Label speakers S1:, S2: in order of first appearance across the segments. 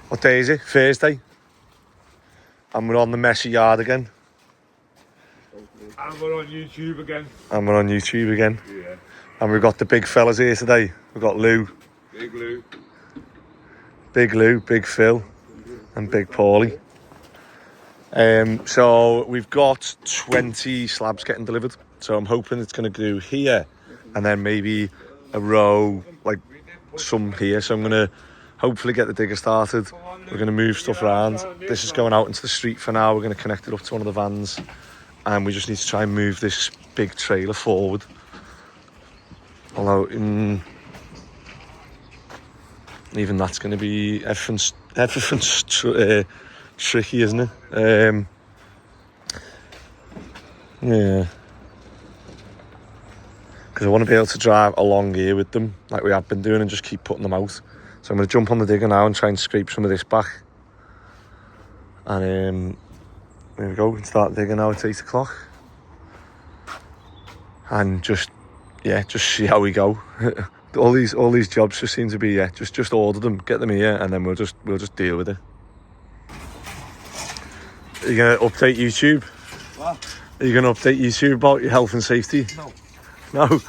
S1: What day is it? Thursday. And we're on the messy yard again.
S2: And we're on YouTube again. Yeah.
S1: And we've got the big fellas here today. We've got Lou.
S2: Big Lou.
S1: Big Lou, Big Phil, and Big Paulie. So we've got 20 slabs getting delivered. So I'm hoping it's going to do here, and then maybe a row, like some here. So I'm going to hopefully get the digger started. We're going to move stuff around. This is going out into the street for now. We're going to connect it up to one of the vans, and we just need to try and move this big trailer forward. Although even that's going to be everything's tricky, isn't it? Yeah, because I want to be able to drive along here with them like we have been doing and just keep putting them out. So I'm going to jump on the digger now and try and scrape some of this back. And there we go. We can start digging now. It's 8 o'clock, and just see how we go. all these jobs just seem to be just order them, get them here, and then we'll just deal with it. Are you gonna update YouTube?
S2: What?
S1: Are you gonna update YouTube about your health and safety? No.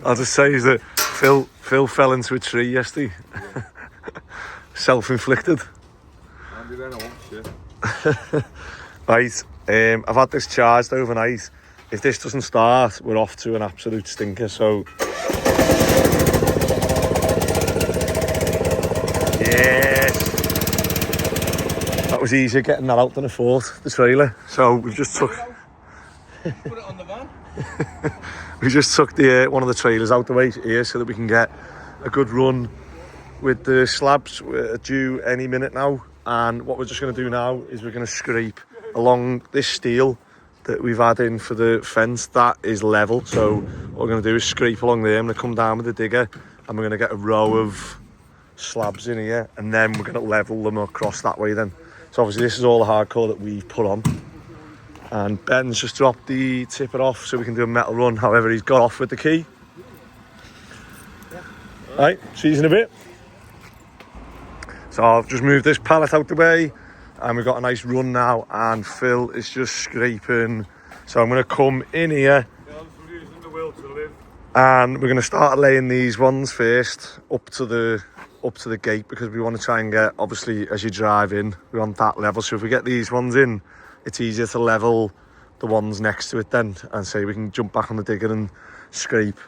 S1: I'll just say is that Phil fell into a tree yesterday. Self-inflicted. Right. I've had this charged overnight. If this doesn't start, we're off to an absolute stinker. So, yes, that was easier getting that out than I thought, the trailer. So we've just took.
S2: Put it on the van.
S1: We just took the one of the trailers out the way here so that we can get a good run with the slabs. We're due any minute now, and what we're just going to do now is we're going to scrape along this steel that we've had in for the fence. That is level, so what we're going to do is scrape along there. I'm going to come down with the digger and we're going to get a row of slabs in here, and then we're going to level them across that way then. So obviously this is all the hardcore that we've put on, and Ben's just dropped the tipper off so we can do a metal run. However, he's got off with the key. Right, see you in a bit. So I've just moved this pallet out the way, and we've got a nice run now, and Phil is just scraping. So I'm going to come in here and we're going to start laying these ones first up to the gate, because we want to try and get, obviously as you drive in, we want that level. So if we get these ones in, it's easier to level the ones next to it then, and say we can jump back on the digger and scrape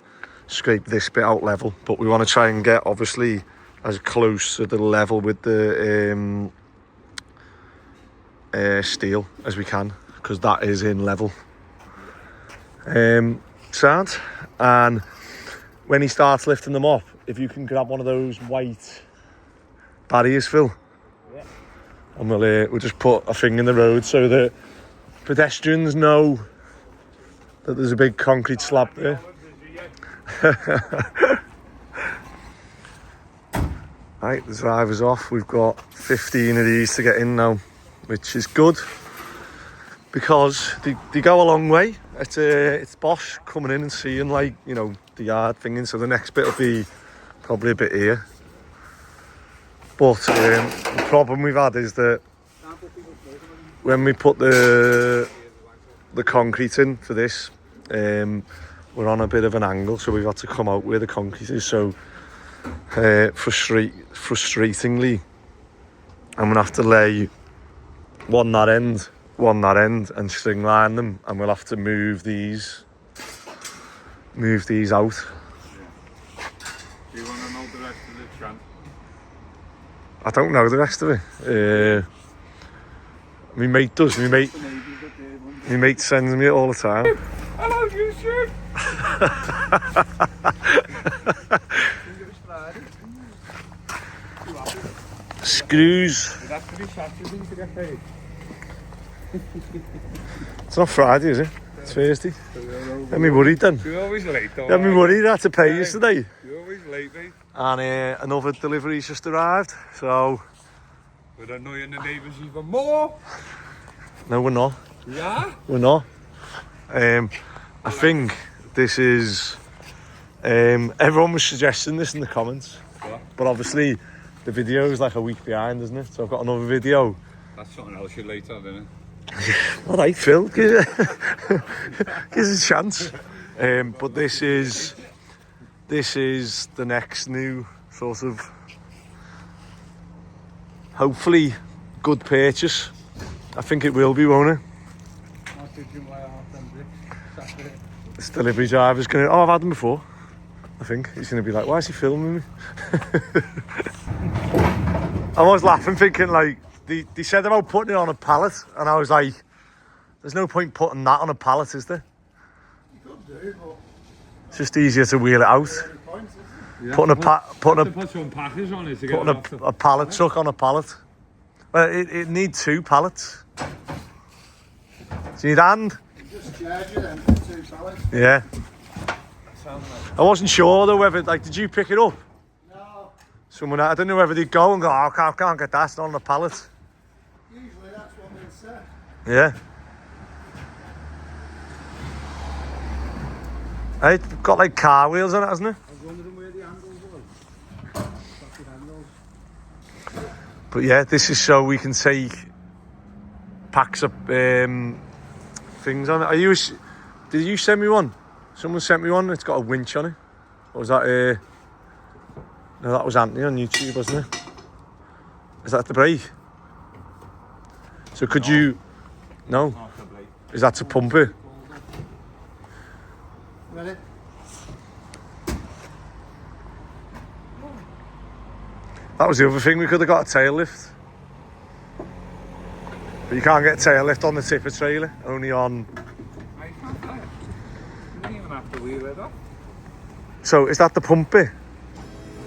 S1: this bit out level. But we want to try and get obviously as close to the level with the steel as we can, because that is in level. Sound. And when he starts lifting them up, if you can grab one of those white barriers, Phil, and we'll just put a thing in the road so that pedestrians know that there's a big concrete slab there. Right, the driver's off. We've got 15 of these to get in now, which is good because they go a long way. It's bosh coming in and seeing, like, you know, the yard thing. So the next bit will be probably a bit here. But the problem we've had is that when we put the concrete in for this, we're on a bit of an angle, so we've got to come out where the concrete is. So frustratingly, I'm gonna have to lay one that end, and string line them, and we'll have to move these out.
S2: Do you want to know the rest of the chant?
S1: I don't know the rest of it. My mate does. My mate sends me it all the time.
S2: Hello, YouTube.
S1: Screws. It's not Friday, is it? It's Thursday. Get me worried then.
S2: You're always late, though.
S1: Get me worried. I had to pay yesterday.
S2: You're always late, mate.
S1: And another delivery's just arrived, so...
S2: We're annoying the neighbours even more.
S1: No, we're not.
S2: Yeah?
S1: We're not. I think this is... everyone was suggesting this in the comments.
S2: What?
S1: But obviously, the video is like a week behind, isn't it? So I've got another video.
S2: That's something else you later, isn't it?
S1: All right, Phil, give us a chance. But this is the next new sort of, hopefully, good purchase. I think it will be, won't it? This delivery driver's gonna. Oh, I've had them before. I think he's gonna be like, "Why is he filming me?" I was laughing, thinking like they said about putting it on a pallet, and I was like, "There's no point putting that on a pallet, is there?"
S3: You could do, but
S1: It's just easier to wheel it out.
S2: Yeah,
S1: Putting
S2: put some package on it to get
S1: putting a pallet truck on a pallet. Well, it needs 2 pallets. Do you need a hand?
S3: just charge it then for 2 pallets.
S1: Yeah. I wasn't sure though whether, like, did you pick it up?
S3: No,
S1: Someone, I don't know whether they'd go and go, oh, I can't get that, it's not on the pallet.
S3: usually that's what they say.
S1: Yeah. Hey, it's got like car wheels on it, hasn't it?
S3: I was wondering where the handles were. Plastic handles.
S1: But yeah, this is so we can take packs of things on it. Did you send me one? Someone sent me one. It's got a winch on it. Or was that no, that was Anthony on YouTube, wasn't it? Is that the brake? So could you? No. Is that to pump it?
S3: Ready?
S1: That was the other thing. We could have got a tail lift. But you can't get a tail lift on the tipper trailer. Only on.
S2: I can't do it. You don't even have to wheel it up.
S1: So is that the pump bit?
S2: I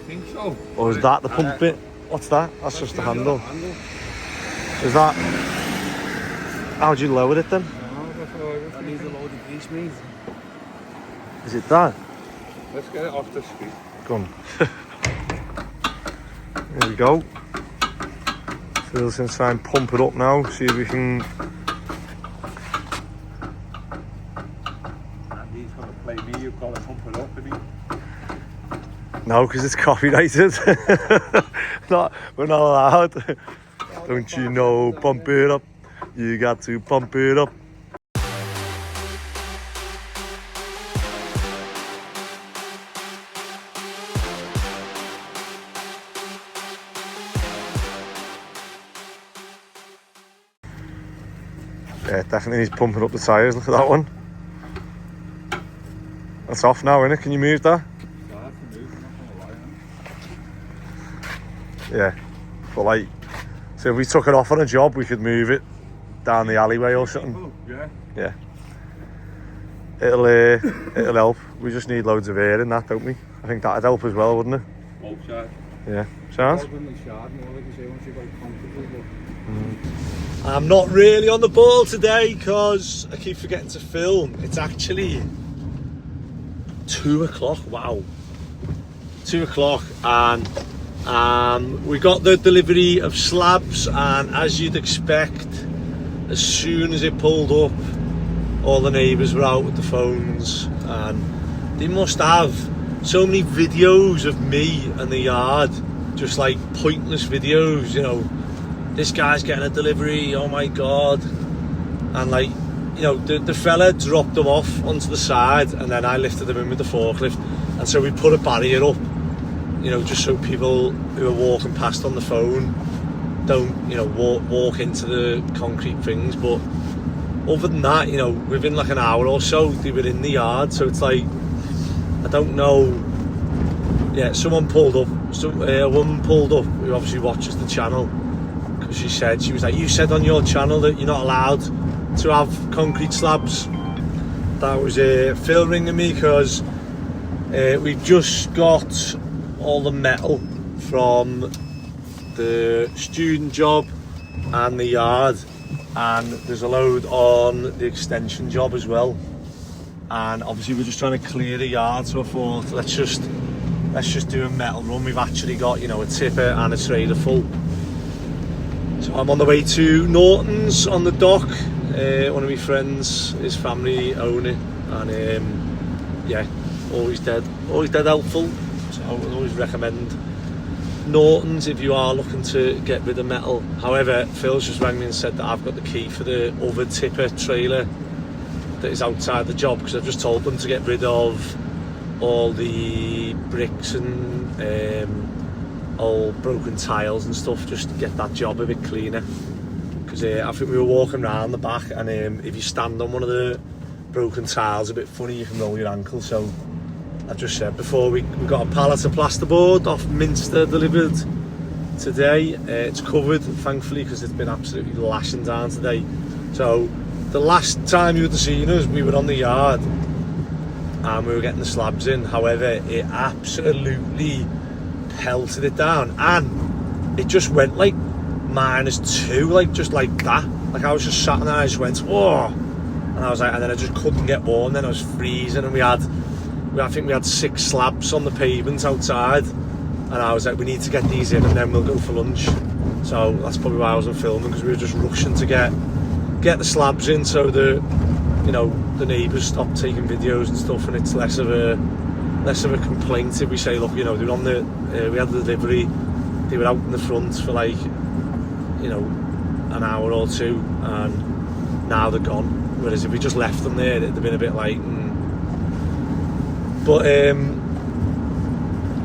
S2: think so.
S1: Or is that the pump bit? What's that? That's just the handle. Is that? How do you lower it then?
S3: That needs a load of grease, mate.
S1: Is it that?
S2: Let's get it off the street.
S1: Go on. There we go. Phil's going to try and pump it up now. See if we can.
S2: Andy's going to play me. You've got to pump it up, isn't he?
S1: No, because it's copyrighted. We're not allowed. Don't you know? Pump it up. You got to pump it up. Yeah, definitely needs pumping up the tyres. Look at that one. That's off now, isn't it? Can you move that? Yeah, but like, so if we took it off on a job, we could move it down the alleyway or something.
S2: Yeah.
S1: Yeah. It'll help. We just need loads of air in that, don't we? I think that'd help as well, wouldn't it?
S2: Outside.
S1: Yeah. Sounds?
S3: Mm.
S1: I'm not really on the ball today because I keep forgetting to film. It's actually 2 o'clock. Wow. 2 o'clock, and we got the delivery of slabs, and as you'd expect, as soon as it pulled up, all the neighbours were out with the phones, and they must have so many videos of me and the yard, just like pointless videos, you know, this guy's getting a delivery, oh my god, and like, you know, the fella dropped them off onto the side, and then I lifted them in with the forklift, and so we put a barrier up, you know, just so people who are walking past on the phone don't, you know, walk into the concrete things. But other than that, you know, within like an hour or so, they were in the yard. So it's like, I don't know. Yeah, someone pulled up. A woman pulled up who obviously watches the channel, because she was like, you said on your channel that you're not allowed to have concrete slabs. That was Phil ringing me because we've just got all the metal from the student job and the yard, and there's a load on the extension job as well, and obviously we're just trying to clear the yard, so I thought let's just do a metal run. We've actually got, you know, a tipper and a trailer full, so I'm on the way to Norton's on the dock. One of my friends, his family own it, and yeah, always dead helpful. So I would always recommend Norton's if you are looking to get rid of metal. However, Phil's just rang me and said that I've got the key for the other tipper trailer that is outside the job, because I've just told them to get rid of all the bricks and old broken tiles and stuff, just to get that job a bit cleaner. Because I think we were walking around the back, and if you stand on one of the broken tiles a bit funny, you can roll your ankle. So I just said before, we got a pallet of plasterboard off Minster delivered today. It's covered, thankfully, because it's been absolutely lashing down today. So the last time you would have seen us, we were on the yard and we were getting the slabs in. However, it absolutely pelted it down, and it just went like -2, like just like that. Like I was just sat and I just went, whoa, and I was like, and then I just couldn't get warm. Then I was freezing, and I think we had 6 slabs on the pavement outside, and I was like, we need to get these in and then we'll go for lunch. So that's probably why I wasn't filming, because we were just rushing to get the slabs in, so the neighbours stopped taking videos and stuff, and it's less of a complaint if we say, look, they're on the we had the delivery, they were out in the front for like an hour or two, and now they're gone. Whereas if we just left them there, it'd have been a bit like but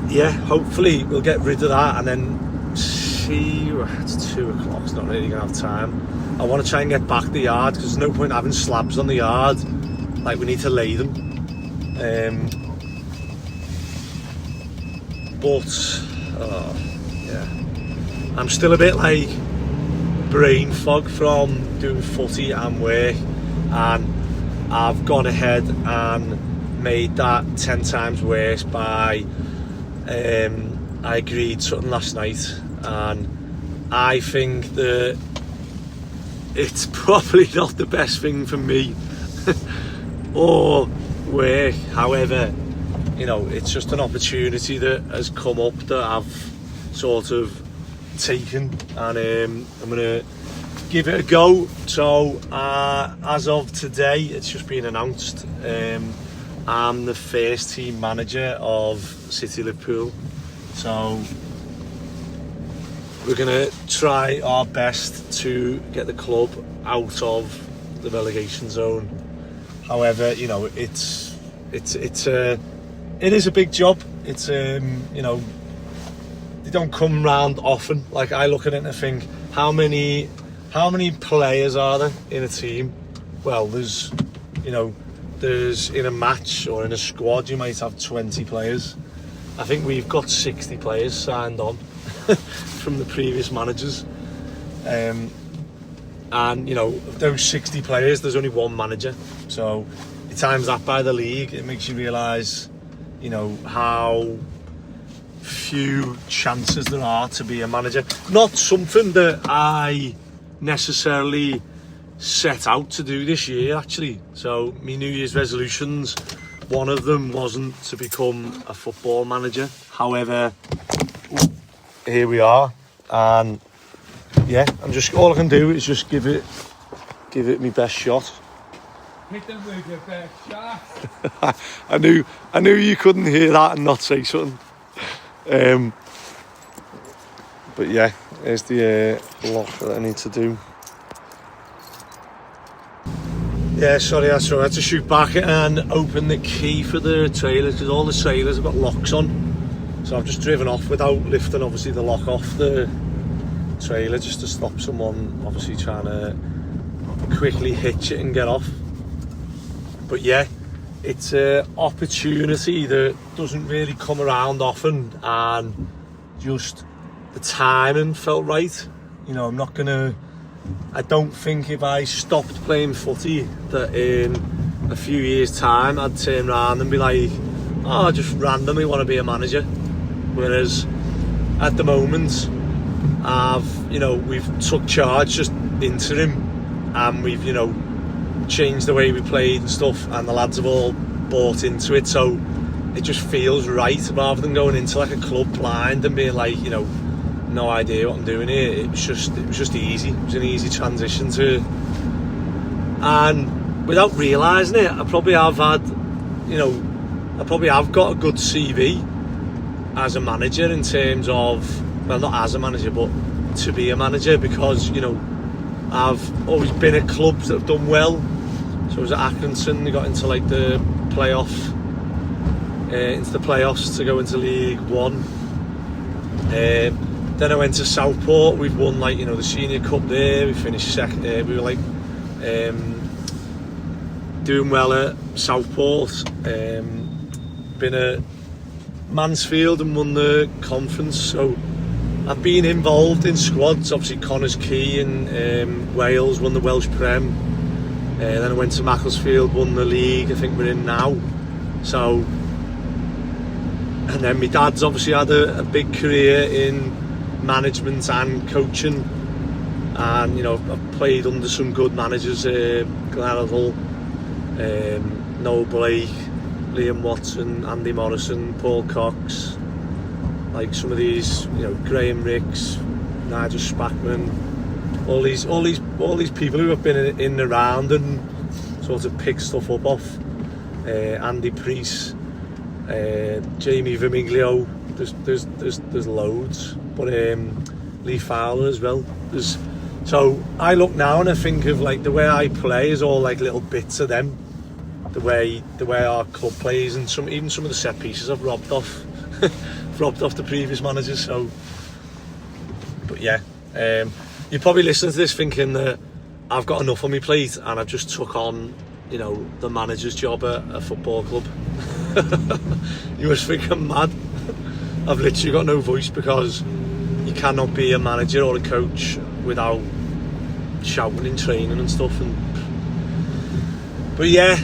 S1: yeah, hopefully we'll get rid of that, and then see, it's 2 o'clock, it's not really gonna have time. I want to try and get back the yard, because there's no point having slabs on the yard, like we need to lay them. But yeah, I'm still a bit like brain fog from doing footy and work, and I've gone ahead and made that 10 times worse by I agreed something last night, and I think that it's probably not the best thing for me or work. However, it's just an opportunity that has come up that I've sort of taken, and I'm gonna give it a go. So as of today, it's just been announced, I'm the first team manager of City of Liverpool. So we're gonna try our best to get the club out of the relegation zone. However, it is a big job. It's they don't come round often. Like, I look at it and I think, how many players are there in a team? Well, there's in a match or in a squad you might have 20 players. I think we've got 60 players signed on from the previous managers, and of those 60 players, there's only one manager. So you times that by the league, it makes you realise how few chances there are to be a manager. Not something that I necessarily set out to do this year, actually. So my New Year's resolutions, one of them wasn't to become a football manager. However, here we are, and yeah, all I can do is just give it my best shot.
S2: Hit them with your best shot.
S1: I knew you couldn't hear that and not say something. But yeah, here's the lock that I need to do. Yeah, sorry, I had to shoot back and open the key for the trailers, because all the trailers have got locks on. So I've just driven off without lifting, obviously, the lock off the trailer, just to stop someone obviously trying to quickly hitch it and get off. But yeah, it's an opportunity that doesn't really come around often, and just the timing felt right. I don't think if I stopped playing footy that in a few years' time I'd turn around and be like, oh, I just randomly want to be a manager. Whereas at the moment, we've took charge just interim, and we've changed the way we played and stuff, and the lads have all bought into it. So it just feels right, rather than going into like a club blind and being like, no idea what I'm doing here. It was just easy. It was an easy transition and without realising it, I probably have got a good CV as a manager in terms of well, not as a manager, but to be a manager, because, you know, I've always been at clubs that have done well. So I was at Accrington, they got into like the into the playoffs to go into League One. Then I went to Southport. We've won, like, you know, the Senior Cup there. We finished second. We were like doing well at Southport. Been at Mansfield and won the conference. So I've been involved in squads. Obviously Connors Key in Wales, won the Welsh Prem. Then I went to Macclesfield, won the league, I think we're in now. So, and then my dad's obviously had a big career in management and coaching, and, you know, I've played under some good managers, Glenelg, Noel Blake, Liam Watson, Andy Morrison, Paul Cox, like some of these, you know, Graham Ricks, Nigel Spackman, all these people who have been in and around and sort of picked stuff up off. Andy Priest, Jamie Vermiglio, there's loads, but Lee Fowler as well. So I look now and I think of, like, the way I play is all like little bits of them, the way our club plays, and even some of the set pieces I've robbed off the previous managers. So, but yeah, you're probably listening to this thinking that I've got enough on my plate and I've just took on, you know, the manager's job at a football club. You must think I'm mad. I've literally got no voice, because you cannot be a manager or a coach without shouting in training and stuff. But yeah,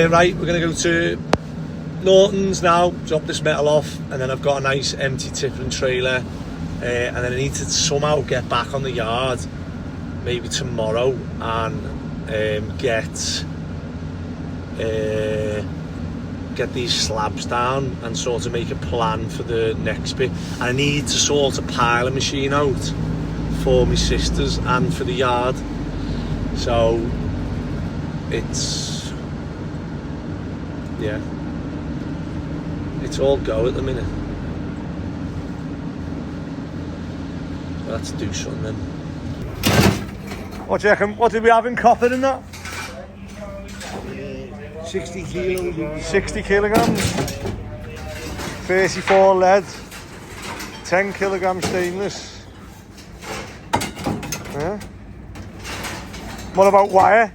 S1: right, we're going to go to Norton's now, drop this metal off, and then I've got a nice empty tipper and trailer, and then I need to somehow get back on the yard maybe tomorrow and get these slabs down and sort of make a plan for the next bit. And I need to sort a pilot machine out for my sisters and for the yard. So it's, yeah, it's all go at the minute. Let's do something then. What do you reckon? What did we have in copper in that?
S3: 60 kilos.
S1: 60 kilograms, 34 lead, 10 kilograms stainless. Yeah. What about wire?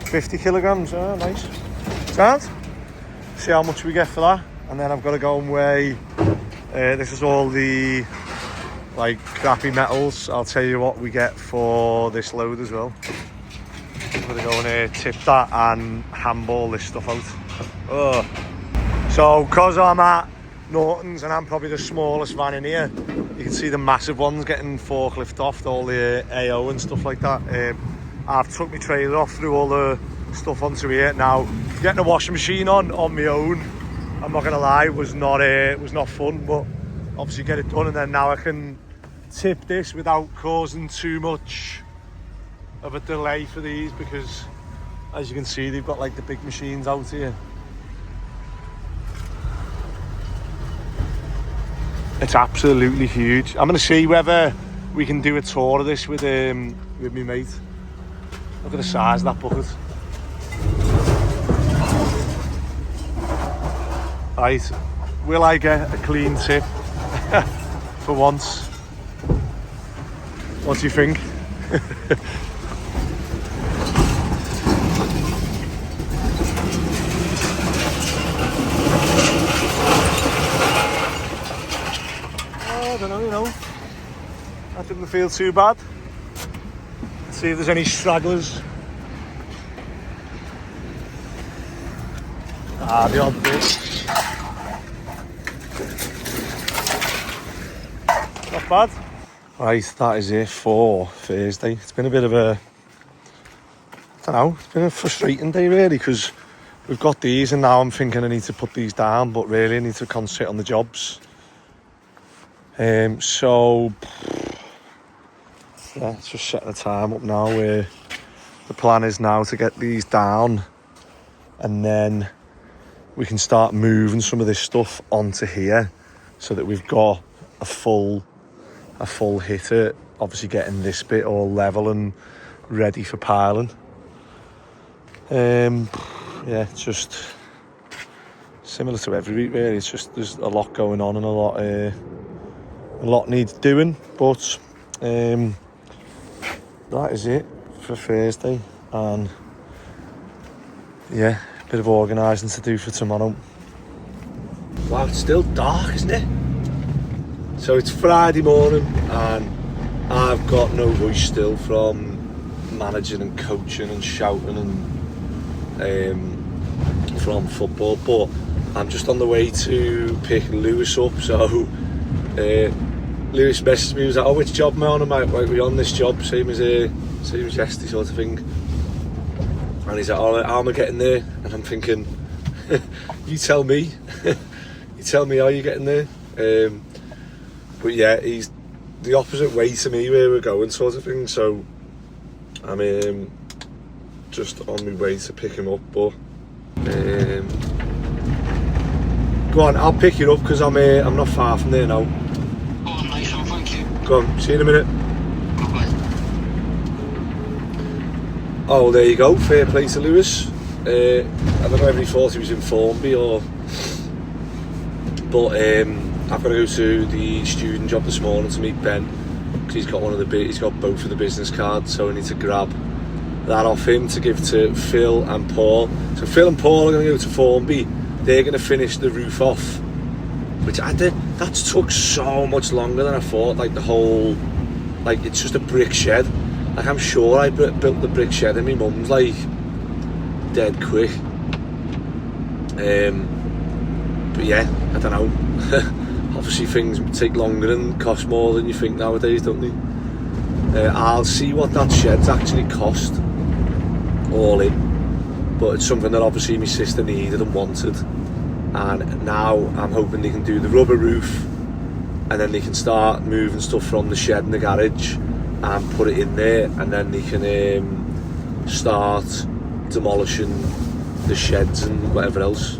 S1: 50 kilograms. Oh, nice. Sound? See how much we get for that, and then I've got to go and weigh. This is all the, like, crappy metals. I'll tell you what we get for this load as well. I'm gonna go and tip that and handball this stuff out. So, cause I'm at Norton's and I'm probably the smallest van in here, you can see the massive ones getting forklift off, all the AO and stuff like that. I've took my trailer off, threw all the stuff onto here. Now, getting a washing machine on my own, I'm not gonna lie, was not fun, but obviously get it done, and then now I can tip this without causing too much of a delay for these, because as you can see, they've got like the big machines out here. It's absolutely huge. I'm gonna see whether we can do a tour of this with my mate. Look at the size of that bucket. Right, will I get a clean tip for once? What do you think? I don't know, you know. That didn't feel too bad. Let's see if there's any stragglers. The odd bit. Not bad. Right, that is it for Thursday. It's been a bit of a, I don't know, it's been a frustrating day really, because we've got these and now I'm thinking I need to put these down, but really I need to concentrate on the jobs. So yeah, let's just set the time up now. Where the plan is now to get these down, and then we can start moving some of this stuff onto here so that we've got a full hitter, obviously getting this bit all level and ready for piling. Yeah, it's just similar to every week really. It's just there's a lot going on and a lot needs doing, but that is it for Thursday, and yeah, a bit of organising to do for tomorrow. Wow, it's still dark, isn't it? So it's Friday morning and I've got no voice still from managing and coaching and shouting and from football, but I'm just on the way to pick Lewis up. So Lewis messaged me, he was like, oh, which job am I on? I'm like, we're on this job, same as yesterday sort of thing. And he's like, oh, how am I getting there? And I'm thinking, you tell me. You tell me how you're getting there. But yeah, he's the opposite way to me where we're going sort of thing. So I'm just on my way to pick him up. But go on, I'll pick you up because I'm not far from there now.
S4: Oh, nice one, thank you.
S1: Go on, see you in a minute.
S4: Bye-bye.
S1: Oh, there you go. Fair play to Lewis. I don't know if he thought he was in Formby or... But I've got to go to the student job this morning to meet Ben because he's got both of the business cards, so I need to grab that off him to give to Phil and Paul. So Phil and Paul are going to go to Formby. They're going to finish the roof off, which that took so much longer than I thought. Like the whole, like it's just a brick shed. Like I'm sure I built the brick shed in my mum's like dead quick. But yeah, I don't know. Obviously things take longer and cost more than you think nowadays, don't they? I'll see what that shed's actually cost all in, but it's something that obviously my sister needed and wanted, and now I'm hoping they can do the rubber roof and then they can start moving stuff from the shed in the garage and put it in there, and then they can start demolishing the sheds and whatever else.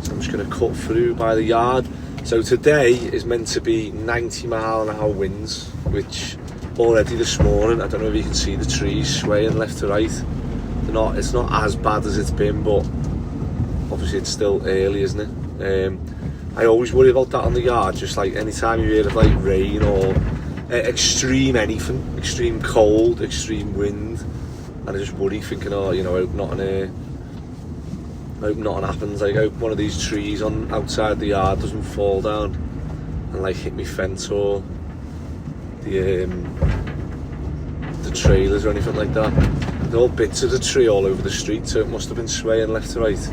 S1: So I'm just going to cut through by the yard. So today is meant to be 90-mile-an-hour winds, which already this morning, I don't know if you can see the trees swaying left to right. It's not as bad as it's been, but obviously it's still early, isn't it? I always worry about that on the yard, just like anytime you hear of like rain or extreme anything, extreme cold, extreme wind, and I just worry thinking, oh, you know, I hope nothing happens. Like, I hope one of these trees on outside the yard doesn't fall down and like hit me fence or the trailers or anything like that. There are all bits of the tree all over the street, so it must have been swaying left to right.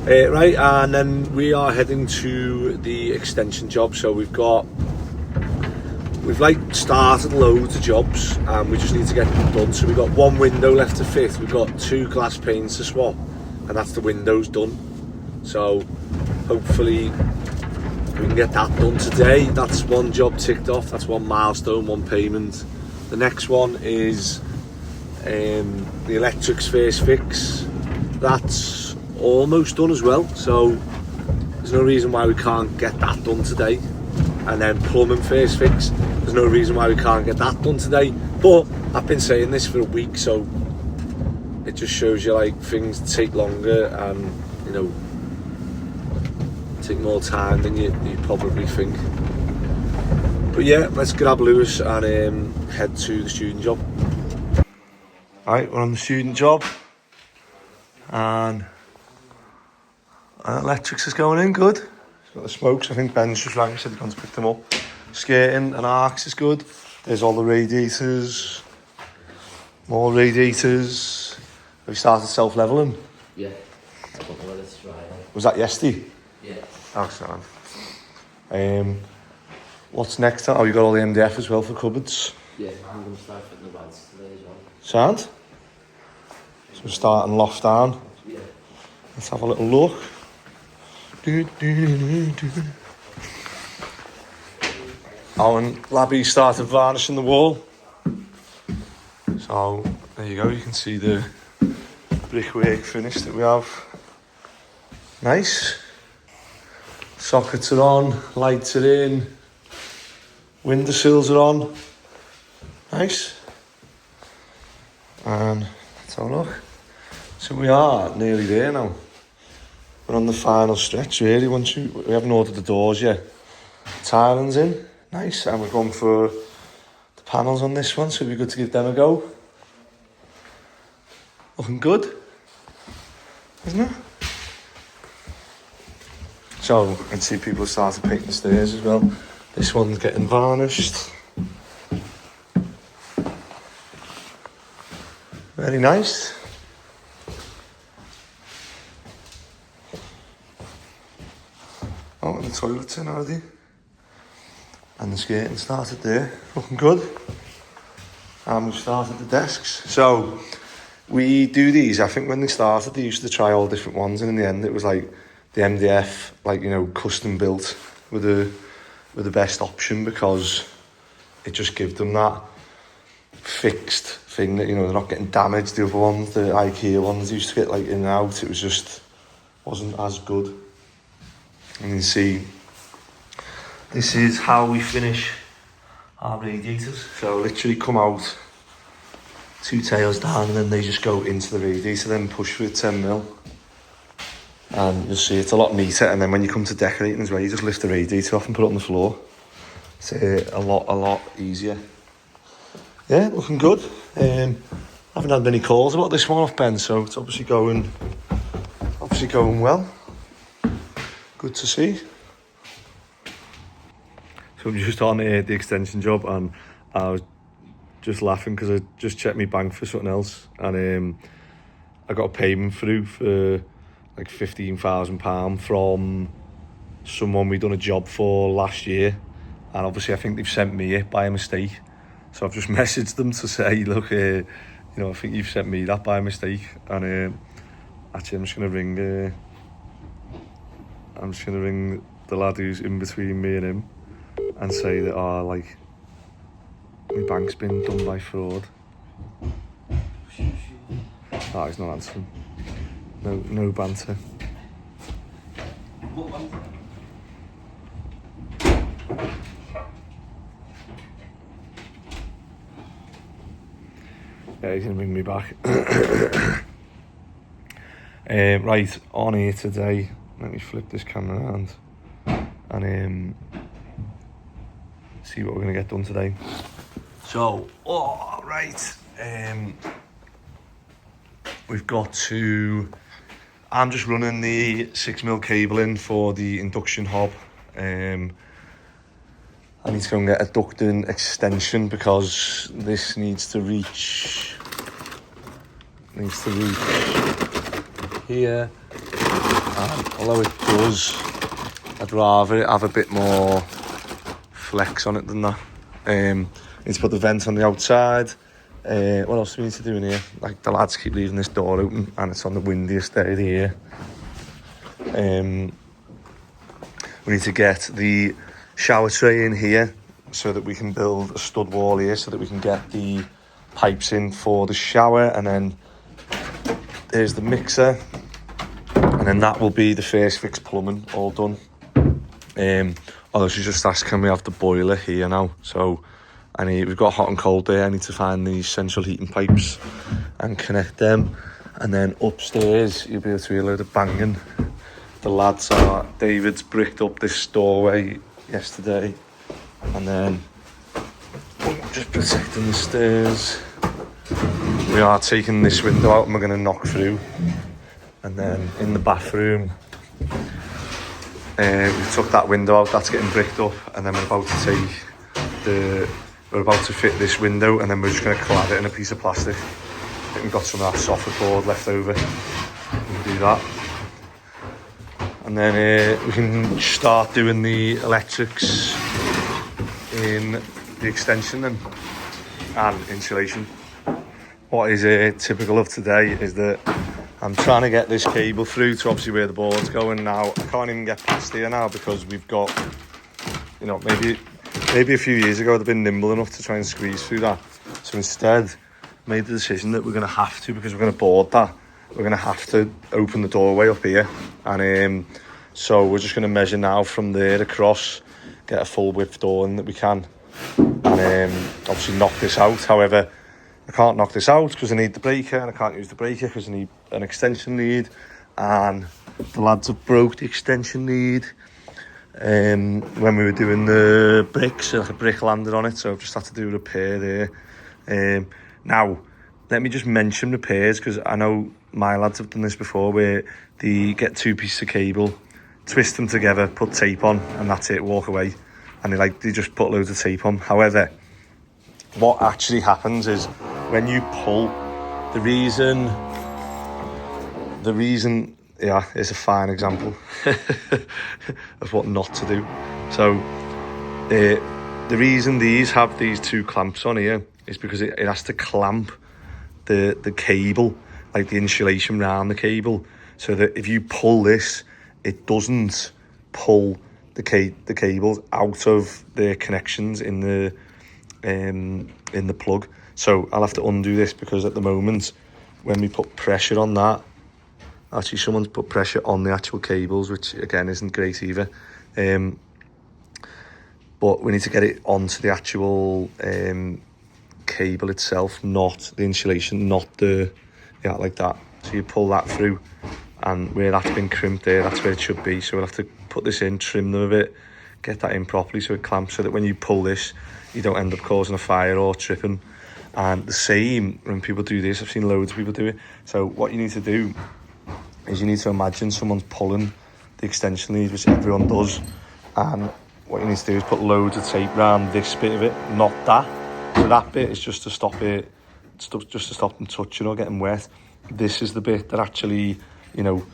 S1: Right, and then we are heading to the extension job. So we've like started loads of jobs and we just need to get them done. So we've got one window left to fit, we've got 2 glass panes to swap, and that's the windows done. So hopefully we can get that done today. That's one job ticked off, that's one milestone, one payment. The next one is the electrics first fix. That's almost done as well, so there's no reason why we can't get that done today. And then plumbing first fix, there's no reason why we can't get that done today. But I've been saying this for a week, so it just shows you like things take longer and, you know, take more time than you probably think. But yeah, let's grab Lewis and head to the student job. Alright, we're on the student job and electrics is going in good. It's got the smokes, I think Ben's just rang, said he's going to pick them up. Skirting and arcs is good. There's all the radiators, more radiators. Have you started self-levelling?
S5: Yeah. I don't know whether it's right.
S1: Was that yesterday?
S5: Yeah.
S1: Excellent. What's next? Oh, you got all the MDF as well for cupboards.
S5: Yeah, I'm going to start putting the rads today as well.
S1: Sound? So we're starting loft down.
S5: Yeah.
S1: Let's have a little look. Oh, and Labby started varnishing the wall. So there you go, you can see the brickwork finish that we have. Nice. Sockets are on, lights are in, windowsills are on. Nice. And let's have a look. So we are nearly there now. We're on the final stretch really. We haven't ordered the doors yet. Tiling's in, nice, and we're going for the panels on this one, so it'd be good to give them a go. Looking good, isn't it? So, I can see people have started painting the stairs as well. This one's getting varnished. Very nice. Oh, and the toilet's in already. And the skating started there, looking good. And we've started the desks. So, we do these, I think when they started, they used to try all different ones, and in the end it was like the MDF, like, you know, custom built with the best option, because it just gives them that fixed thing that, you know, they're not getting damaged. The other ones, the IKEA ones, used to get like in and out. It was just, wasn't as good. And you see, this is how we finish our radiators. So literally come out, 2 tails down, and then they just go into the radiator, then push with 10mm. And you'll see it's a lot neater. And then when you come to decorating as well, you just lift the radiator off and put it on the floor. It's a lot easier. Yeah, looking good. I haven't had many calls about this one off Ben, so it's obviously going well. Good to see. So I'm just on the extension job, and I was just laughing because I just checked my bank for something else, and I got a payment through for like £15,000 from someone we done a job for last year, and obviously I think they've sent me it by a mistake. So I've just messaged them to say, look, you know, I think you've sent me that by mistake, and actually I'm just gonna ring the lad who's in between me and him and say that, like, my bank's been done by fraud. Oh, he's not answering. No banter. Yeah, he's gonna bring me back. Right, on here today, let me flip this camera around and see what we're gonna get done today. So, we've got to, I'm just running the 6mm cable in for the induction hob. I need to go and get a ducting extension because this needs to reach here. And although it does, I'd rather it have a bit more flex on it than that. Need to put the vent on the outside. What else do we need to do in here? Like, the lads keep leaving this door open and it's on the windiest day of the year. We need to get the shower tray in here so that we can build a stud wall here so that we can get the pipes in for the shower, and then there's the mixer, and then that will be the first fix plumbing all done. Although she just asked, can we have the boiler here now? So we've got hot and cold there. I need to find these central heating pipes and connect them, and then upstairs you'll be able to hear a load of banging. David's bricked up this doorway yesterday, and then just protecting the stairs. We are taking this window out and we're going to knock through, and then in the bathroom we took that window out, that's getting bricked up, and then we're about to fit this window, and then we're just going to clad it in a piece of plastic. I think we've got some of that soffit board left over. We can do that. And then we can start doing the electrics in the extension and insulation. What is typical of today is that I'm trying to get this cable through to obviously where the board's going now. I can't even get past here now because we've got, you know, maybe a few years ago I'd have been nimble enough to try and squeeze through that. So instead, made the decision that we're going to have to, because we're going to board that, we're going to have to open the doorway up here, and so we're just going to measure now from there across, get a full width door in that we can, and obviously knock this out. However, I can't knock this out because I need the breaker, and I can't use the breaker because I need an extension lead, and the lads have broke the extension lead when we were doing the bricks, like a brick landed on it, so I've just had to do a repair there. Now, let me just mention repairs, because I know my lads have done this before, where they get 2 pieces of cable, twist them together, put tape on, and that's it, walk away, and they just put loads of tape on. However, what actually happens is when you pull, the reason, yeah, it's a fine example of what not to do. So the reason these have these 2 clamps on here is because it has to clamp the cable, like the insulation around the cable, so that if you pull this, it doesn't pull the cables out of the connections in the plug. So I'll have to undo this, because at the moment, when we put pressure on that, actually someone's put pressure on the actual cables, which again isn't great either. But we need to get it onto the actual cable itself, not the insulation, not the, yeah, like that. So you pull that through, and where that's been crimped there, that's where it should be. So we'll have to put this in, trim them a bit, get that in properly so it clamps, so that when you pull this, you don't end up causing a fire or tripping. And the same when people do this, I've seen loads of people do it. So what you need to do is you need to imagine someone's pulling the extension lead, which everyone does, and what you need to do is put loads of tape around this bit of it, not that. So that bit is just to stop it, just to stop them touching or getting wet. This is the bit that actually, you know,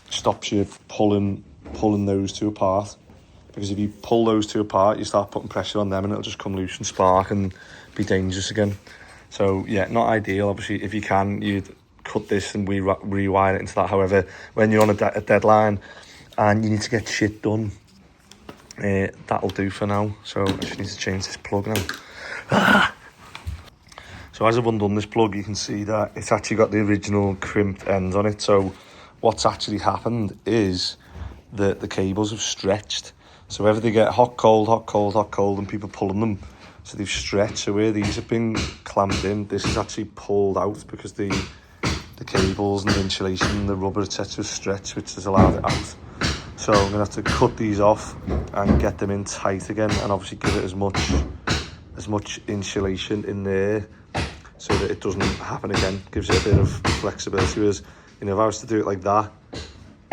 S1: stops you pulling those 2 apart. Because if you pull those 2 apart, you start putting pressure on them, and it'll just come loose and spark and be dangerous again. So yeah, not ideal. Obviously, if you can, you'd cut this and rewire it into that. However, when you're on a deadline and you need to get shit done, that'll do for now. So I just need to change this plug now. So as I've undone this plug, you can see that it's actually got the original crimped ends on it. So what's actually happened is that the cables have stretched. So whenever they get hot, cold, and people pulling them, so they've stretched. So where these have been clamped in, this is actually pulled out because the cables and the insulation and the rubber, etc. stretch, which has allowed it out. So I'm going to have to cut these off and get them in tight again, and obviously give it as much insulation in there so that it doesn't happen again. Gives it a bit of flexibility. Whereas, you know, if I was to do it like that,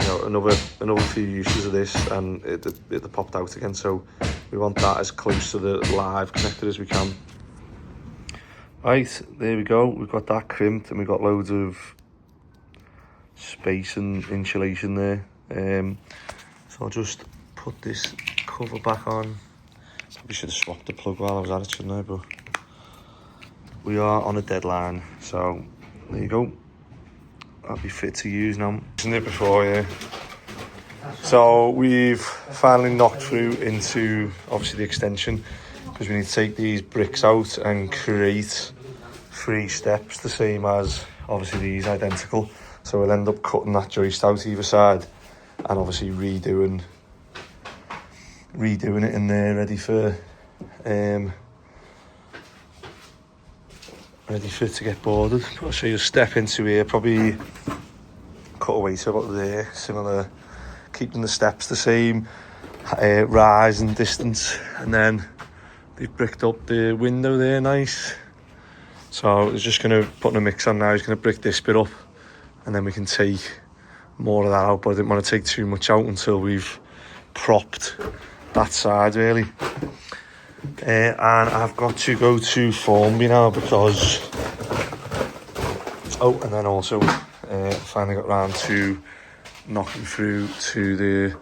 S1: you know, another few uses of this and it popped out again. So we want that as close to the live connector as we can. Right, there we go. We've got that crimped, and we've got loads of space and insulation there. So I'll just put this cover back on. Probably should have swapped the plug while I was at it, shouldn't I? But we are on a deadline, so there you go. That'll be fit to use now. Isn't it before, yeah? So we've finally knocked through into obviously the extension, because we need to take these bricks out and create 3 steps, the same as obviously these, identical. So we'll end up cutting that joist out either side, and obviously redoing it in there, ready for it to get boarded. I'll show you a step into here, probably cut away to about there, similar, keeping the steps the same, rise and distance, and then they've bricked up the window there, nice. So he's just going to put a mix on now. He's going to brick this bit up, and then we can take more of that out, but I didn't want to take too much out until we've propped that side really. And I've got to go to Formby now, because and then also finally got round to knocking through to the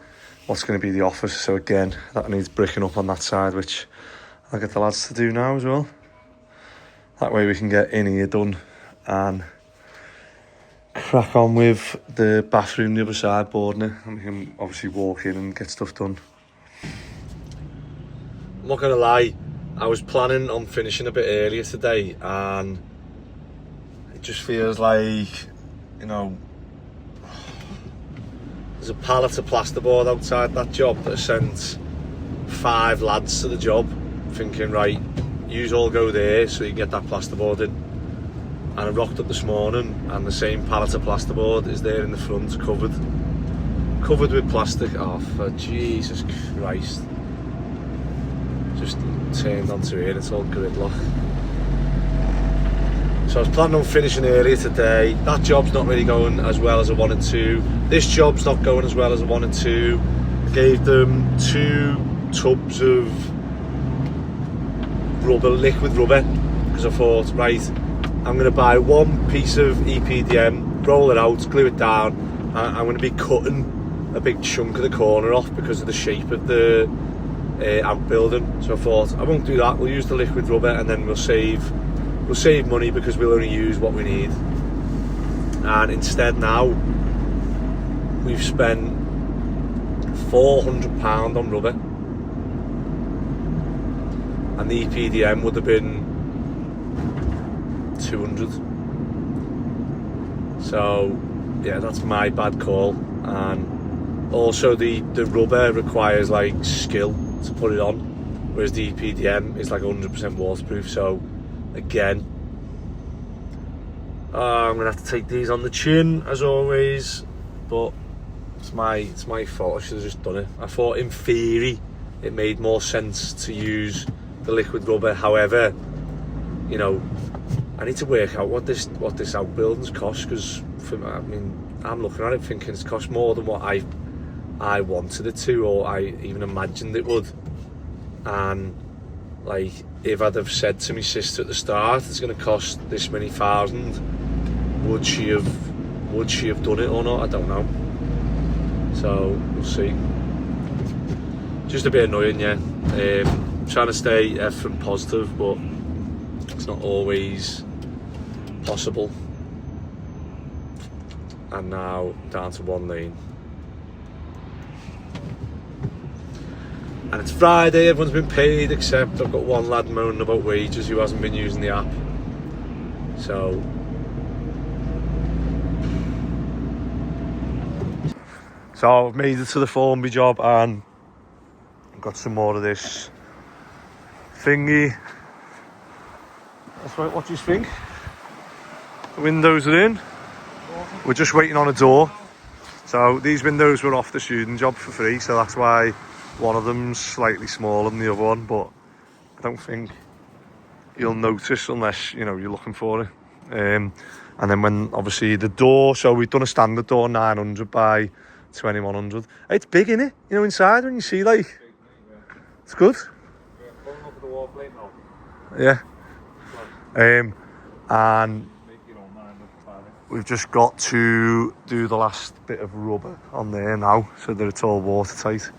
S1: what's going to be the office. So again, that needs bricking up on that side, which I'll get the lads to do now as well. That way we can get in here done and crack on with the bathroom the other side, boarding it, and we can obviously walk in and get stuff done. I'm not gonna lie, I was planning on finishing a bit earlier today, and it just feels like, you know, there's a pallet of plasterboard outside that job that sent 5 lads to the job, thinking, right, yous all go there so you can get that plasterboard in. And I rocked up this morning and the same pallet of plasterboard is there in the front, covered with plastic. Oh, for Jesus Christ. Just turned onto here, it's all gridlock. So I was planning on finishing earlier today. That job's not really going as well as I wanted to. This job's not going as well as I wanted to. I gave them 2 tubs of rubber, liquid rubber, because I thought, right, I'm going to buy 1 piece of EPDM, roll it out, glue it down, and I'm going to be cutting a big chunk of the corner off because of the shape of the outbuilding. So I thought, I won't do that, we'll use the liquid rubber and then we'll save money because we'll only use what we need. And instead now, we've spent £400 on rubber, and the EPDM would have been 200. So yeah, that's my bad call. And also the rubber requires like skill to put it on, whereas the EPDM is like 100% waterproof. So again, I'm gonna have to take these on the chin as always, but it's my fault. I should have just done it. I thought in theory it made more sense to use the liquid rubber. However, you know, I need to work out what this outbuilding's cost, because I mean, I'm looking at it thinking it's cost more than what I wanted it to, or I even imagined it would. And like, if I'd have said to my sister at the start it's going to cost this many thousand, would she have done it or not? I don't know. So we'll see. Just a bit annoying, yeah. Trying to stay effing positive, but it's not always possible. And now down to 1 lane. And it's Friday, everyone's been paid, except I've got 1 lad moaning about wages who hasn't been using the app. So I've made it to the Formby job and I've got some more of this thingy. That's right, what do you think? The windows are in. We're just waiting on a door. So these windows were off the student job for free, so that's why one of them's slightly smaller than the other one, but I don't think you'll notice unless, you know, you're looking for it. And then when obviously the door, so we've done a standard door 900 by 2100. It's big, isn't it? You know, inside when you see, like, it's good. Yeah. And we've just got to do the last bit of rubber on there now so that it's all watertight.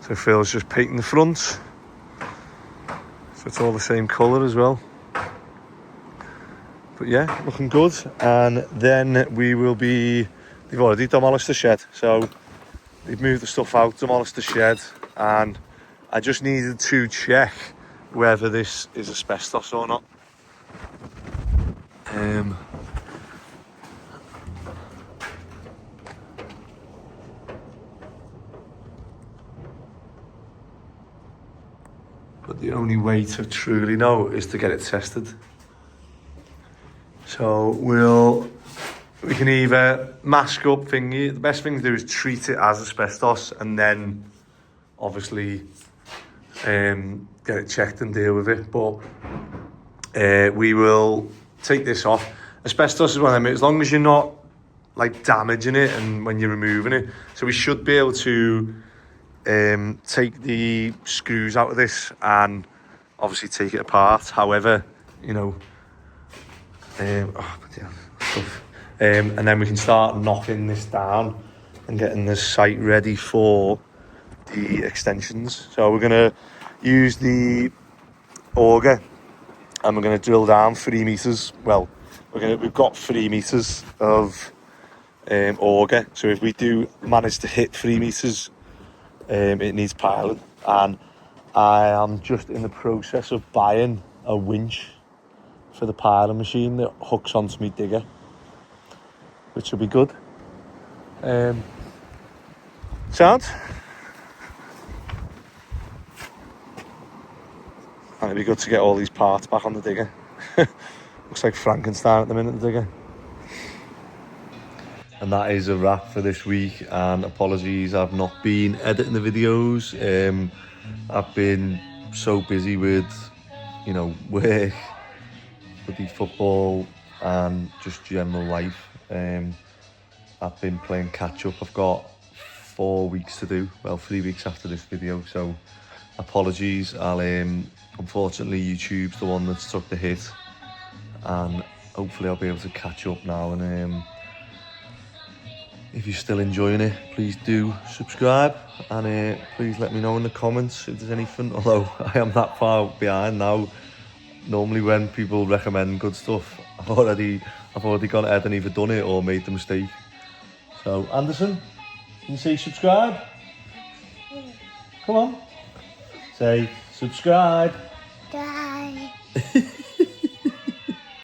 S1: So Phil's just painting the front, so it's all the same colour as well. But yeah, looking good. And then we will be, they've already demolished the shed, so they've moved the stuff out, demolished the shed, and I just needed to check whether this is asbestos or not. But the only way to truly know is to get it tested. So we can either mask up thingy. The best thing to do is treat it as asbestos and then obviously get it checked and deal with it. But we will take this off. Asbestos is one of them, as long as you're not like damaging it and when you're removing it. So we should be able to take the screws out of this and obviously take it apart. However, you know, and then we can start knocking this down and getting this site ready for the extensions. So we're going to use the auger and we're going to drill down 3 meters. Well, we've got 3 meters of auger. So if we do manage to hit 3 meters, it needs piling. And I am just in the process of buying a winch for the piling machine that hooks onto my digger, which will be good. Sound? And it'd be good to get all these parts back on the digger. Looks like Frankenstein at the minute, the digger. And that is a wrap for this week, and apologies I've not been editing the videos. I've been so busy with, you know, work, bloody football and just general life. I've been playing catch up. I've got 4 weeks to do, well 3 weeks after this video, so apologies. Unfortunately YouTube's the one that's took the hit, and hopefully I'll be able to catch up now. And if you're still enjoying it, please do subscribe, and please let me know in the comments if there's anything, although I am that far behind now. Normally when people recommend good stuff, I've already gone ahead and either done it or made the mistake. So Anderson, can you say subscribe? Come on, say subscribe.
S6: Die.